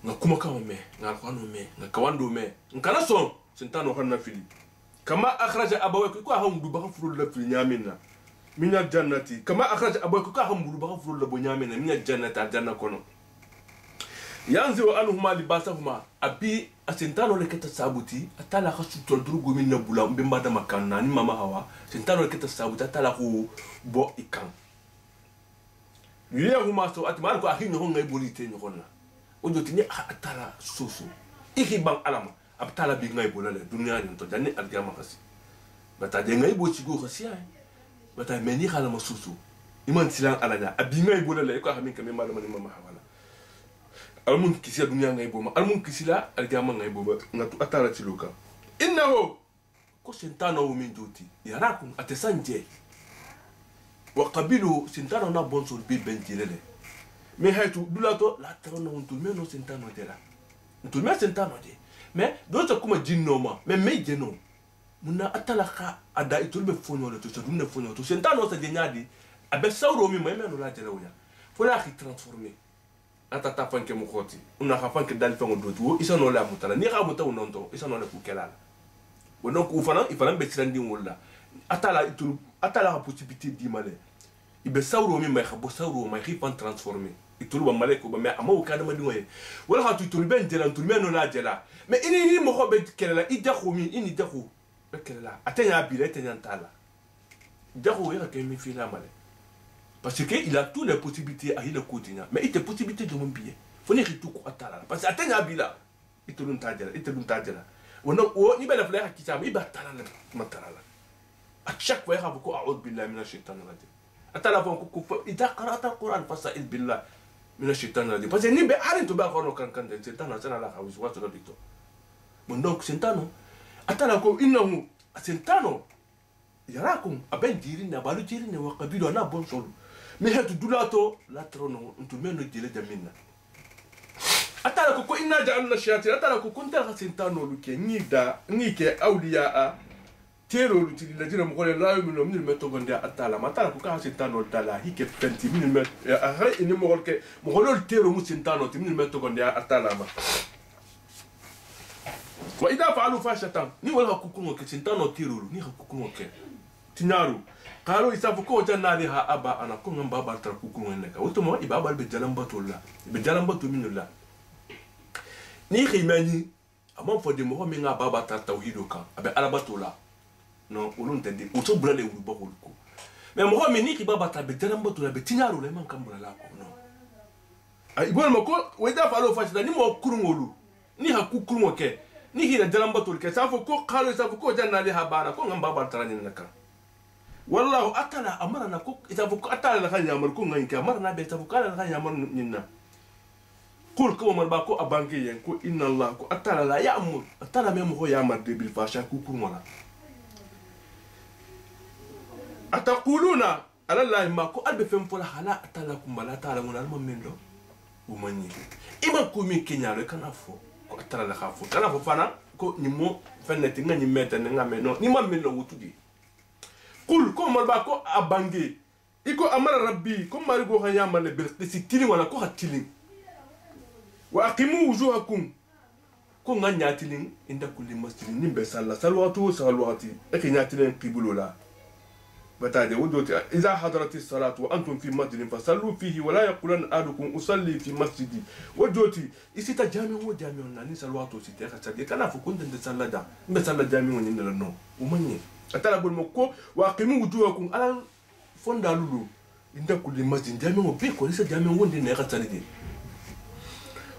nga kuma kan me nga alquran me nga kawando me nkana son sentano kan na fili kama akhraja abawaykum ko ha mdu ba furu la fili nyamina min aljannati kama akhraja abawaykum ko ha mdu ba furu la bo nyamina min aljannati aljanna kono yanzu anhuma libasahuma abi asentano le keta sabuti atala khasu toldugo min nabula mbemba da makanna ni mama hawa sentano le keta sabuti atala ko bo ikan yehuma so atmal ko ahin no ngai bolite ni konna o do tini atala soso ihiban alama abtala bi ngai bolale dunya ni to janni algama khasi bata de ngai bo chigo khasi ay bata meni khala masusu iman silan alanya abi ngai bolale ko xamin kam malama ni mama hawa almun kisi dunya ngai boma almun kisi la algama ngai boma ngatu atara tiluka innahu ko sentano min duti yarakum atesanje wa qabilu sentano na bonso bi benjilele me haytu dulato la tarono untul meno sentano dela untul me sentano de me do ta kuma jinno ma me jeno muna atala kha ada itul be fonyo le to dunne fonyo to sentano sa jenyadi abe sawro mi me no la jela wuya fo la khi transformer ata ta fanke mukoti una ha fanke dal fango dotu isa no la mutala ni ga mutaw nonto isa no la ku kelala wono ku fana ifana be tirandi wolla atala itul atala ha possibilité di male ibe sawro mi may khabo sawro may khifan transformer itul ba male ko ba me amaw ka dama dingoye wala ha itul ben jela itul men no la jela me ini mo khobe kelala idakhou mi ini dakhou be kelala atanya bi la tanya tala dakhou ya ke mi fina male parce que il a toutes les possibilités à le quotidien mais il a possibilité de mon billet faut ne tout quoi tala parce que atanya bila itulun tajela wono o ni bela fla ki tama iba tala matala à chaque fois il a beaucoup a'ud billahi minash shaitanir rajim atala fon ko ida qara'ta alquran fasa'il billah minash shaitanir rajim parce que ni be harin to ba kono kan de sentano sana la khawis wa to dito mon donc sentano atala ko innahu sentano yarakum aben dirin na balu dirin wa qabilu na bon solo mais hatu dulato la trono ntu meno jele jamina atala ko inna ja'alna shayatin atala ko kunta khasintano luke ni ke awliya a tero luti la jira mo gole la yumino min meto gonde atala matala ko khasintano dala hike penti min met ha ini mo golke mo golol tero musintano ti min meto gonde atala ma wa idha fa'alu fashatan ni wala kukungo ke sintano tero ni kukungo ke tinaru قالوا يسافكوا جنا لها أبا أنا كون من بابا تركوكم هناك وتما يبابا بجلم بطولا بجلم بطول من الله نيخي ماني أما فدي مهو مينا بابا ترتوهيدوكا أبي على بطولا نو ولون تدي وتبرا لي وبقولكو mais مهو منيخي بابا تر بجلم بطولا بتنيارو لما كم برا لاكو نو أي بقول مكو وإذا فعلوا فاشل ني مو كرمولو ني هكوكرمو كه ني هي جلم بطول كه سافكوا قالوا يسافكوا جنا لها بابا كون من بابا تراني نكا والله أتلا أمرنا كوك إذا فك أتلا لخان يامر كون غينك أمرنا بيت فك أتلا لخان يامر ننا قل كم من باكو أبانكي ينكو إن الله كو أتلا لا يأمر أتلا ميم هو يامر دي بالفاشا كوكو ولا أتقولون على الله ما كو ألب فم فلا حلا أتلا كم بلا أتلا من المم من له ومني إما كو مين كينيا لو كان أفو كو أتلا لخافو كان أفو فانا كو نمو فنتي نغني ميتا نغامي نو نما من له وتدي قل كم مرباكو أبانجي إكو أمر ربي كم مريكو خيام من بالقسط تلين ولا كو هتلين وأقيموا وجوهكم كو غنيا تلين عند كل مسجد نيمبي صلى صلواتو صلواتي أكي ناتلين قبلوا لا بتاعي ودوتي إذا حضرت الصلاة وأنتم في مسجد فصلوا فيه ولا يقولن أحدكم أصلي في مسجدي ودوتي إسيتا جامع وجامع ناني صلواتو سيتي خسدي كان فكون دند صلى دا بصلى جامع ونين لنو ومني أتلا بالمكو وأقيموا وجوهكم على فندا لولو عند كل مسجد جامع وبيكو لسه جامع وندي نيغا تسالدي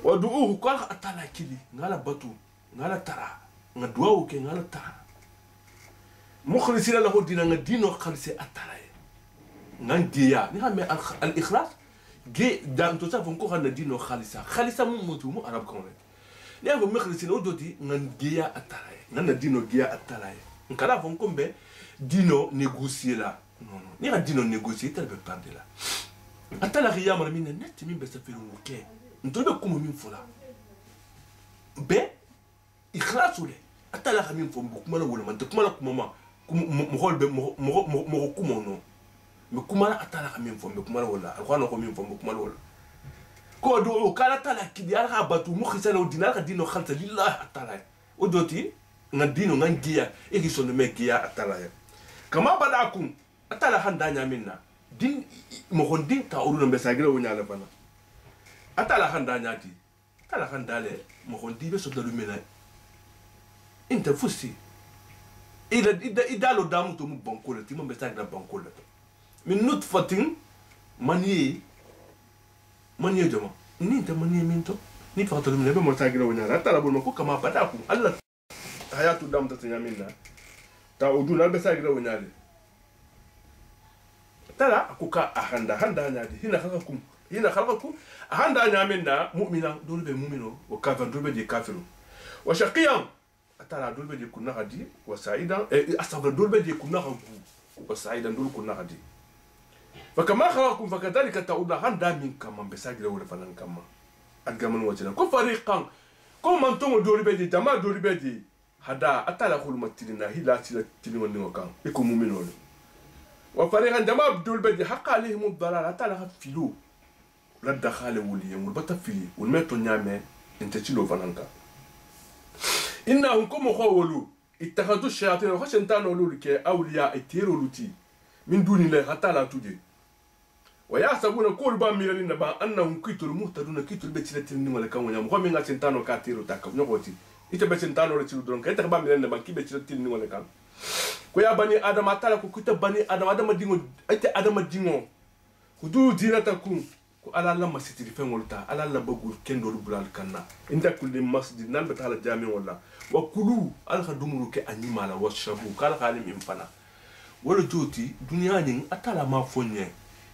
ودعوه قال أتلا كيلي نالا باتو نالا ترى ندواو كي نالا ترى مخلصين له دين دينو خالص أتلا نانجيا نعم الإخلاص جي دام تصاف نكو خان دينو خالصا خالصا مو مو عرب كون نعم مخلصين ودودي نانجيا أتلا نان دينو جيا أتلا نكلا فنكم به دينو نيغوسي لا non ni ga dino négocier tel be perdre là atala riya mar min net min be sa firu ke ntobe kuma min fola be ikhlasu le atala ga min fo kuma la wala man kuma la kuma ma mo hol be mo kuma no me kuma la atala ga min fo me kuma la wala alquran ko min fo kuma la wala ko do kala tala kidi ala batu mukhisala udina ala dino khalta lillah atala odoti ngadino ngangia eki sono mekia atala kama badakum atala handanya minna din mo hondin ta uru no besagira wonyala bana atala handanya di atala handale mo hondi be so dalu mena inta fusi ida lo damu to mu bankola ti mo besagira bankola min nutfatin mani jama ni ta mani minto ni fa to mena be mo sagira wonyala atala bol mako kama badakum Allah hayatu dam ta tanya minna ta uduna besagira wonyala tala akuka ahanda nyadi hina khalaqakum ahanda nyamenda mu'mina dolbe mu'mino wa kafir dolbe di kafiru wa shaqiyan atala dolbe di kunna hadi wa sa'idan asabra dolbe di kunna hagu wa sa'idan dol kunna hadi fakama khalaqakum fakadhalika ta'uda handa min kama besagira wala fanan kama adgaman wajina ko fariqan ko man tongo dolbe di jama dolbe di hada atala khulmatilina hila tilini wonni wakan iko mu'mino وفريقا جماعة بدول بدي حق عليهم الضلال هتلا فيلو لا دخل ولي والبتا فيلي والميتو نيامي انت تشيلو فنانكا إنهم كم خولوا اتخذوا الشياطين وخشن تانو لولك أولياء اتيرو لوتي من دون الله هتلا تودي ويحسبون كل بام ميلين با أنهم كيتوا المهتدون كيتوا البتشلتين ولا كانوا يوم هم من غاتنتانو كاتيرو تاكو نقولتي إتبتشنتانو رتشلو درون كيتا بام ميلين با كي بتشلتين ولا كان ko ya bani adama tala ko kuta bani adama dingo ite adama dingo ko du dinata ku ko ala la masitiri fengolta ala la bagul kendo bulal kanna inda kulli masjid nan betala jami wala wa kulu al khadumuru ke animala wa shabu kala khalim infana wala joti dunya nin atala ma fonye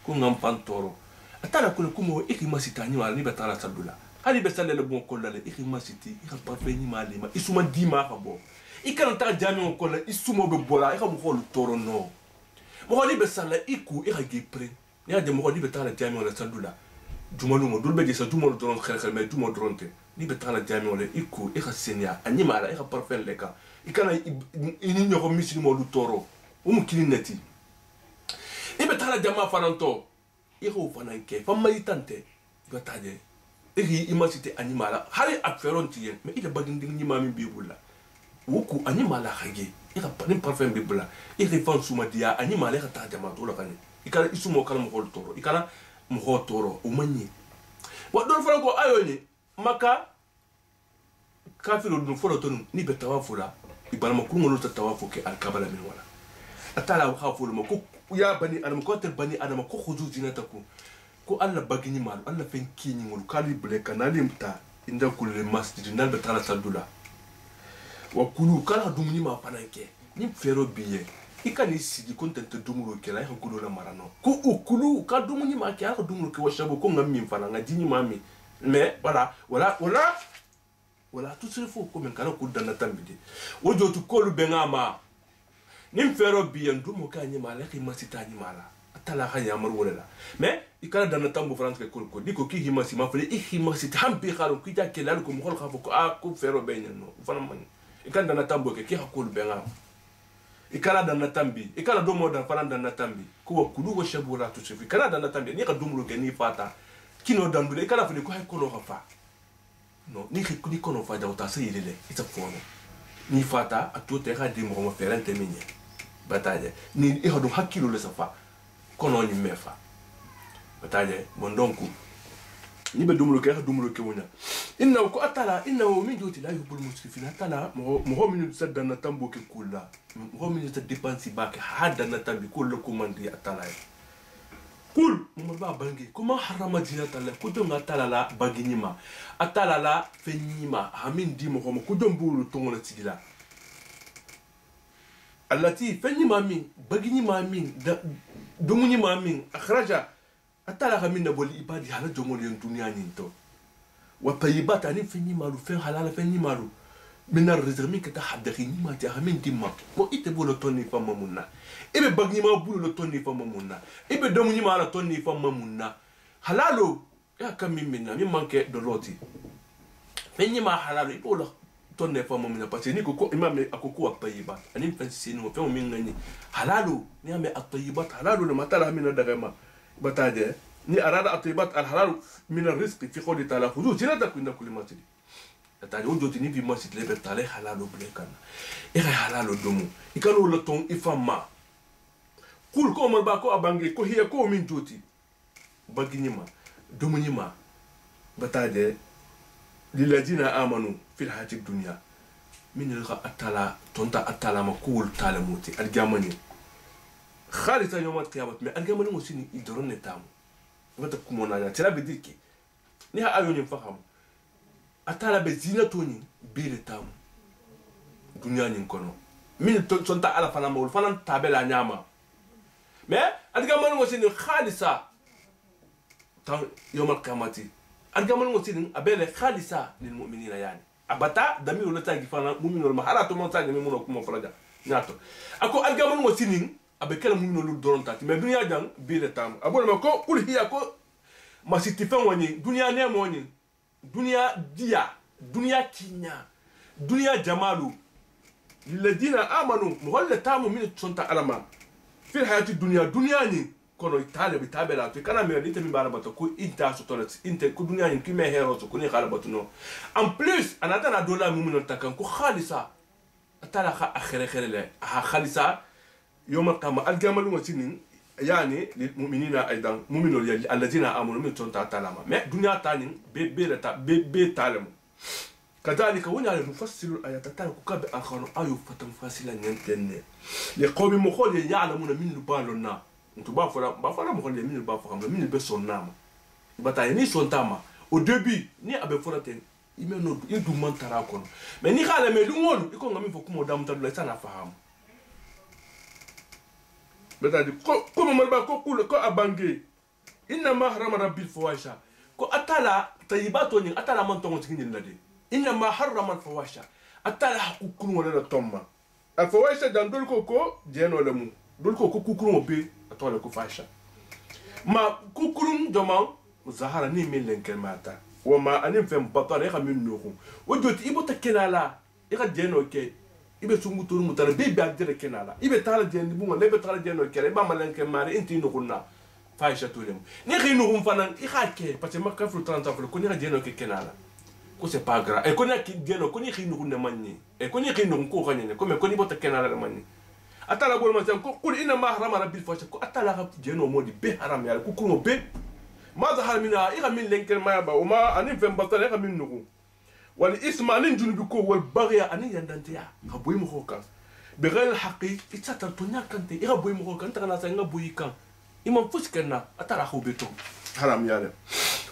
ko ngam pantoro atala ko mo iki masitani wala ni betala sabula hali be salele bon kollale iki masiti iki parfeni malima isuma dima ka bo ikana ta jami on kola isumo be bola ika mo holu toro no mo holi be sala iku ika gepre ya de mo holi be tala jami on la sandula jumalu mo dulbe de sa jumalu doron xel me jumo doronte ni be tala jami on le iku ika senya anima la ika parfait le ka ikana ini nyoko mislimo lu toro umu kilineti ibe tala jama fananto ika o fananke famma itante gataje igi imasite animala hali aferonti yen me ida baginding ni mami bibula wuku animala hage ika panin parfum bibula ika fan suma dia animala ika ta jama to la kane ikala isumo kala mo hol toro ikala mo ho toro o manyi wa don franco ayoni maka kafiru dun folo tonu ni be tawafula ibana makuru ngolo ta tawafu ke al kabala min wala atala wa khafulu mako ya bani adam ko ter bani adam ko khuzu jinataku ko alla bagini mal alla fen kini ngol kali ble kanalim ta inda kulli masjid nal be tala sadula wa kulu kala dumuni ma pananke ni fero biye ikani sigi kontente dumuro kela ya kulu la marano ko ukulu ka dumuni ma kya ka dumuro ke washabo ko ngam fana ngajini mami mais voilà tout ce faut comme kana ko dana tambide wojo to kolu bengama ni fero biye ndumo ka nyima la ki masita nyima la atala ha yamar wala mais ikana dana tambo france ke ko diko ki himasi ma fele himasi tambi khalo ki ta kelal ko mo khol khafo ko ko fero benyano fana man ikana dana tambo ke ki hakulu bengama ikala dana tambi ikala domo dan fana dana tambi ko kulu wo shabura to sefi ikala dana tambi ni ka dumuro ke ni fata kino dandule ikala fele ko hay kono khafa no ni ki kono fa da uta sayile ita fono ni fata atote ka dimo mo ferente minye bataille ni e hodo hakilo le safa kono ni mefa bataille bon donc ni be dumuro ke wonya inna ko atala inna min joti la yubul musrifina atala mo min sadana tambo ke kula mo min ta dépense ba ke hada na tambi kullu komandi atala kul mo ba bangi kuma harama dinata la ko donga atala la baginyima atala la fenyima hamin di mo ko dombulu tongona tigila allati fenyima min baginyima min dumunyima min akhraja atala hamina boli ibadi hala jomoli en dunia nyinto wa tayyibata ni fini malu fen halala fini malu min ar-rizqi ka tahaddakhi ma ta hamin dimma mo ite bolo tonni fam mamunna ibe bagni ma bulu tonni fam mamunna ibe domuni ma la tonni fam mamunna halalo ya kam minna min manke de loti fini ma halalo ibo tonni fam mamunna parce ni ko imam akoko wa tayyibat ani fen sinu fen min ngani halalo ni ame at-tayyibat halalo le matala min daga ma bataje ni arada atibat al halal min ar rizq fi qawli ta'ala khudhu zinatakum inda kulli masjid atani o joti ni bi masjid le betale halalo blekan e halalo domo ikano le ton ifama kul ko mo ba ko abange ko hiya ko min joti baginyima domunyima batade lilladina amanu fil hayati dunya min ilqa atala tonta atala makul talamuti algamani khalisa yawm alqiyamah mais algamani mo sini idron netam wata kumona ya tela bidiki ni ha ayo nyim faham atala be zinatoni bile tam dunya nyin kono min tonta ala fana mawul fana tabela nyama mais algamani mo sini khalisa ta yawm alqiyamati algamani mo sini abele khalisa lil mu'minina yani abata dami wala tagi fana mu'minul mahala to montagne mi muno kuma falaja nyato ako algamani mo sini abe kala mu'minul doronta mais dunya jang bile tam abol ma ko ul hiya ko masiti fen woni dunya ne mo woni dunya dia dunya kinya dunya jamalu lilladina amanu muhalla tamu min tonta alama fil hayati dunya dunya ni kono itale bitabela to kana me dite mi barabato ko inta so tolet inte ko dunya ni kime hero so ko ni khala batuno en plus anata na dola mu'minul takan ko khalisa atala kha akhire khirele ha khalisa يوم القيامة الجمال وسنين يعني للمؤمنين أيضا مؤمنون الذين آمنوا من تونتا تعلم ما دنيا تاني بي تعلم كذلك وين على نفصل الآيات تعالى كوكب آخر أيو فتنفصل ننتن لقوم مخول يعلمون من البالنا أنتوا بافلا مخول من البافهم من البسونام بتاعي ني سونتاما au début ni abe foraten imeno yedu mantara kono mais ni xala me lu ngolu iko ngami fo kumo dam tadula sana faham betadi ko mo malba ko kul ko abange inna ma harama rabbil fawaisha ko atala tayibato ni atala man tongo tigin lade inna ma harama al fawaisha atala hukun wala tomma al fawaisha dan dol ko jeno le mu dol ko kukuru be atole ko faisha ma kukuru doma zahara ni min lenkel mata wa ma anim fem batare khamin nuhu wajoti ibota kenala ika jeno ke ibe sungu turu mutare be be adere kenala ibe tala jendi bunga lebe tala jeno kere ba malenke mari inti no kunna faisha tulem ni khinu hum fanan i khake parce que makka flu 30 ans ko ni jeno ke kenala ko c'est pas grave e ko ni ki jeno ko ni khinu kunna manni e ko ni khinu ko khanyene ko me ko ni bota kenala la manni atala bol ma ko qul inna ma harama rabbil faisha ko atala khab jeno modi be haram ya ko ko be ma zahar mina i khamin lenke ma ba o ma anin fem batare khamin nugu والاسم ان جنبكو والبغي ان يندنتيا غبوي مخوكا بغير الحق اتساتر تونيا كانتي غبوي مخوكا انت كنا سان غبوي كان امام فسكنا اترا خو بيتو حرام ياله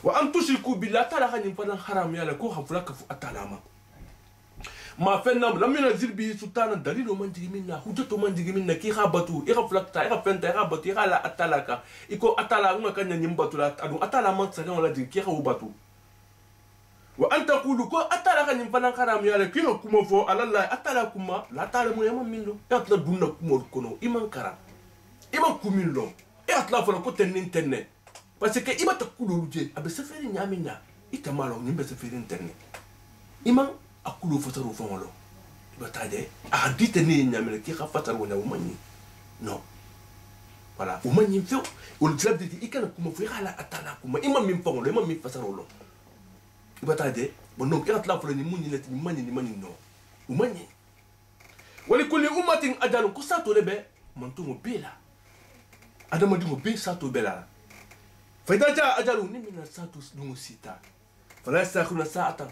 وان تشركوا بالله ترى غني فدان حرام ياله كو خفلك اتلاما ما فنم لم ينزل به سلطان دليل من جي منا حجته من جي منا كي خبطوا يغفلك تا يغفنت يغبط يغلا اتلاكا يكو اتلا ما كان نيمبطو لا اتلا من سان ولا دي كي خو باتو وأن تقولوا كو أتلا كن فلان كرام ياله كيلو كوما فو على الله أتلا كوما لا تعلم يا من منو يطلع دونا كوما كونو إيمان كرام إيمان كومين لو يطلع فلان كو تنين تنين بس كي إيمان تقولوا لجي أبي سفرين يا منا إتمالو نيم بسفرين تنين إيمان أقولوا فتروا فمالو بتاعي أهدي تنين يا منا كي خفتر ولا ومني نو voilà ومني فيو والجلاب دي إكنا كوما فو يخلا أتلا كوما إيمان من فمالو إيمان من فسروا له ibataje bonom irat la fulani munyi leti ni mani no umanyi wali kulli ummatin ajalu kusato lebe mantumo bela adama dimo be sato bela faida ja ajalu ni min sato dumo sita fala yastakhuna sa'atan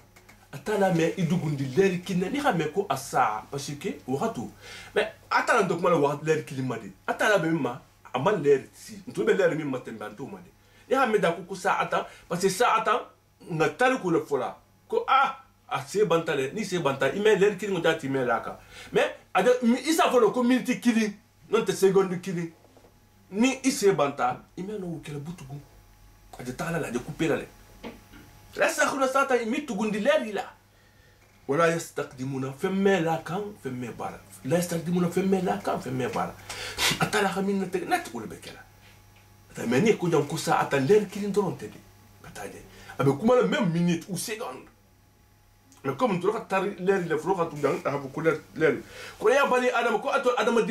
atala me idugundi leri kinna ni xame ko asa parce que waxatu mais atala ndok mala wax leri kilimadi atala be ma amal leri si nto be leri mi matembe antuma de ni xame da ko sa'atan parce que sa'atan nga tali ko le fola ko a se bantale ni se bantale ime ler kili ngota ti me laka mais ada isa folo ko minute kili non te seconde kili ni ise banta ime no kele butugu ada tala la de couper la la sakhuna sata imi tugundi ler ila wala yastaqdimuna femme la kan femme bala la yastaqdimuna femme la kan femme bala atala khamina te net ko le bekela ta meni ko jam ko sa ata ler kili ndonte de bataje avec comment la même minute ou seconde mais comme tu as l'air il faut que tu aies l'air quand il y a bani adam ko adam